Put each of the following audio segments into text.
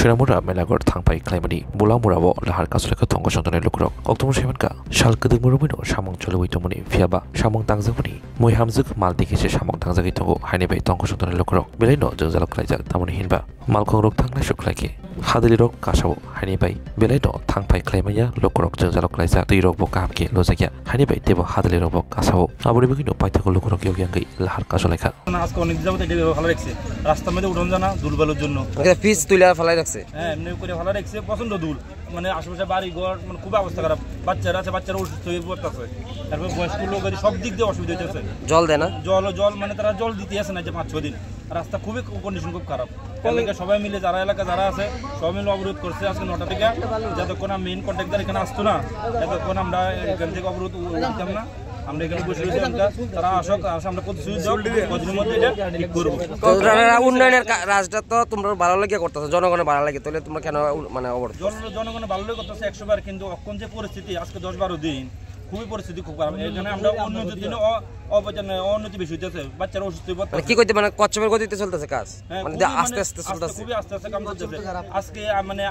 Shiramura Melagor Tangpai Climati, Bulamuravo, Lahar Kasulaka Tongo Santone Lukrok, October Shemanka, Shalkadu Murumino, Shamong Cholowitomuni, Fiaba, Shamong Tangzamuni, Moyhamzuk, Maldiki Shamong Tangzagito, Hanebe Tongo Santone Lukrok, Beleno, Jozalok Laja, Tamuni Hinba, Malkorok Tangla Shuklaki, Hadilirok Kashaw, Hanibay, Beleno, Tangpai Climaya, Lukrok, Jozalok Laja, Tirok Bokamki, Lozaka, Hanibay, Debo Hadilirok Kasaw, Aburibino, Paitako Lukrok Yogi, Lahar Kasoleka. আজকে অনেক জায়গাতে এটা ভালো রাখছে রাস্তার মধ্যে উঠন জানা দুলবালুর জন্য এটা পিচ তুইলা ফলাই রাখছে হ্যাঁ এমনি করে ভালো রাখছে পছন্দ দুল মানে আশেপাশে বাড়ি ঘর মানে খুব অবস্থা খারাপ বাচ্চারা আছে বাচ্চারা অসুস্থ হয়ে পড়তেছে তারপর বয়স্ক লোক সব দিক দিয়ে অসুবিধা হইতেছে জল দেয় না জল মানে তারা জল দিতে আসে না যে 5-6 দিন রাস্তা খুবই কন্ডিশন খুব খারাপ এলাকা সবাই মিলে যারা এলাকা যারা আছে সবাই মিলে অবরোধ করছে আজকে 9টা থেকে যতক্ষণ মেইন কন্ট্রাক্টর এখানে আসতো না ততক্ষণ আমরা এখান থেকে অবরোধ উঠতাম না আমরা এখানে বসে রয়েছি তারা আসক আমরা প্রতিশ্রুতি কদিনের মধ্যে এটা ঠিক করবো উন্নয়নের রাজটা তো তোমরা ভালো লাগে করতেছো জনগণের ভালো লাগে তাহলে তোমরা কেন মানে অবরোধ জনগণের ভালো লাগে করতেছে 100 বার কিন্তু এখন যে পরিস্থিতি আজকে 10-12 দিন খুবই পরিস্থিতি খুব খারাপ এখানে আমরা উন্নতির দিনে অন্যতি বেশি হইতেছে বাচ্চারা অসুস্থ হয়ে পড়ছে কি কইতে মানে কচ্ছপের গতিতে চলতেছে কাজ মানে আস্তে আস্তে চলতেছে খুবই আস্তে আস্তে কাম করতেছে আজকে মানে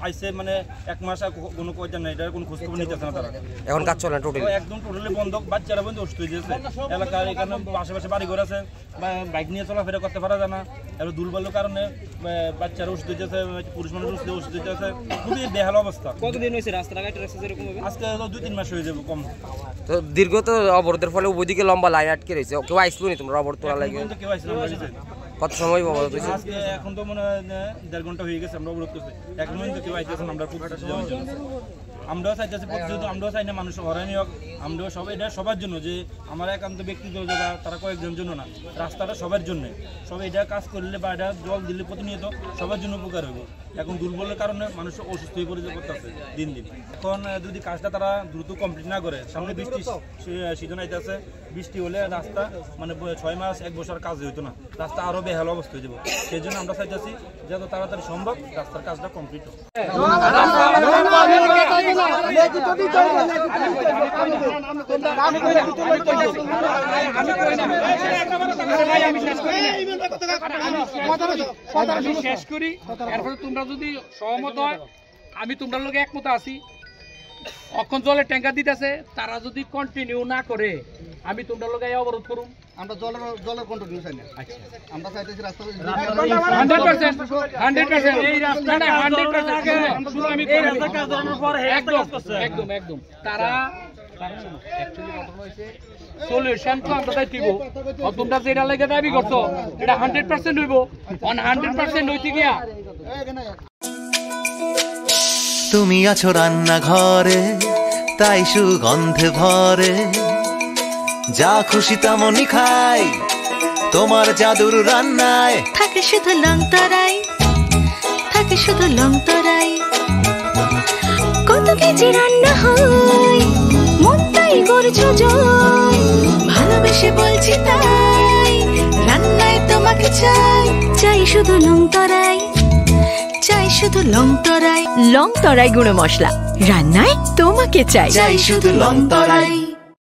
আইছে মানে এক মাস কোনো কইতে না এটা কোনো খোঁজ খবর নিতেছে না তারা এখন কাজ চলে না টোটালি একদম টোটালি বন্ধ বাচ্চারা বন্ধ অসুস্থ হয়ে যাচ্ছে এলাকার এখানে আশেপাশে বাড়ি ঘর আছে বাইক নিয়ে চলাফেরা করতে পারা যায় না আর দুর্বলের কারণে বাচ্চারা অসুস্থ হয়ে যাচ্ছে পুরুষ মানুষ অসুস্থ হয়ে যাচ্ছে খুবই বেহাল অবস্থা কতদিন হয়েছে রাস্তাঘাট এরকম হবে আজকে 2-3 মাস হয়ে যাবে কম তো দীর্ঘ তো অবরোধের ফলে ওইদিকে লম্বা লাইন আটকে রয়েছে কেউ আইসলো নি তোমরা অবরোধ তোলা লাগে কত সময় অবরোধ হয়েছে আজকে এখন তো মনে হয় 1.5 ঘন্টা হয়ে গেছে আমরা অবরোধ করছি এখন কিন্তু কেউ আইতেছে আমরা প্রতিশ্রুতি দেওয়ার জন্য আমরাও চাইতেছি প্রতিশ্রুতি আমরাও চাই না মানুষ হয়রানি হোক আমরাও সবাই এটা সবার জন্য যে আমার একান্ত ব্যক্তিগত জায়গা তারা কয়েকজনের জন্য না রাস্তাটা সবার জন্য সবাই এটা কাজ করলে বা এটা জল দিলে প্রতিনিয়ত সবার জন্য উপকার হবে এখন দুর্বলের কারণে মানুষ অসুস্থ হয়ে পড়ে করতেছে দিন দিন এখন যদি কাজটা তারা দ্রুত কমপ্লিট না করে সামনে বৃষ্টি সিজন আইতেছে বৃষ্টি হলে রাস্তা মানে 6 মাস 1 বছর কাজ হইতো না রাস্তা আরো বেহাল অবস্থা হয়ে যাবে সেই জন্য আমরা চাইতেছি যত তাড়াতাড়ি সম্ভব রাস্তার কাজটা কমপ্লিট হোক শেষ করি এরপরে তোমরা যদি সহমত হয় আমি তোমরা লোকে একমত আছি অক্ষণ জলের ট্যাঙ্কার দিতেছে তারা যদি কন্টিনিউ না করে আমি তোমরা লোকে অবরোধ করুম আমরা জলের কন্টিনিউ চাই না আমরা চাইতেছি রাস্তা 100% এই রাস্তাটা 100% শুধু আমি এই রাস্তার কাজ করার পর একদম তারা অ্যাকচুয়ালি ঘটনা হইছে সলিউশন তো আমরা দিব তোমরা যেটা লাগে দাবি করছো এটা 100% হইব 100% হইতে গিয়া তুমি আছো রান্না ঘরে তাই সুগন্ধে ভরে যা খুশি তেমনই খাই তোমার জাদুর রান্নায় থাকে শুধু লং তরাই কত কেজি রান্না হয় মন তাই করছো জয় ভালোবেসে বলছি তাই রান্নায় তোমাকে চাই শুধু লং তরাই লং তরাই গুঁড়ো মশলা রান্নায় তোমাকে চাই শুধু লং তরাই।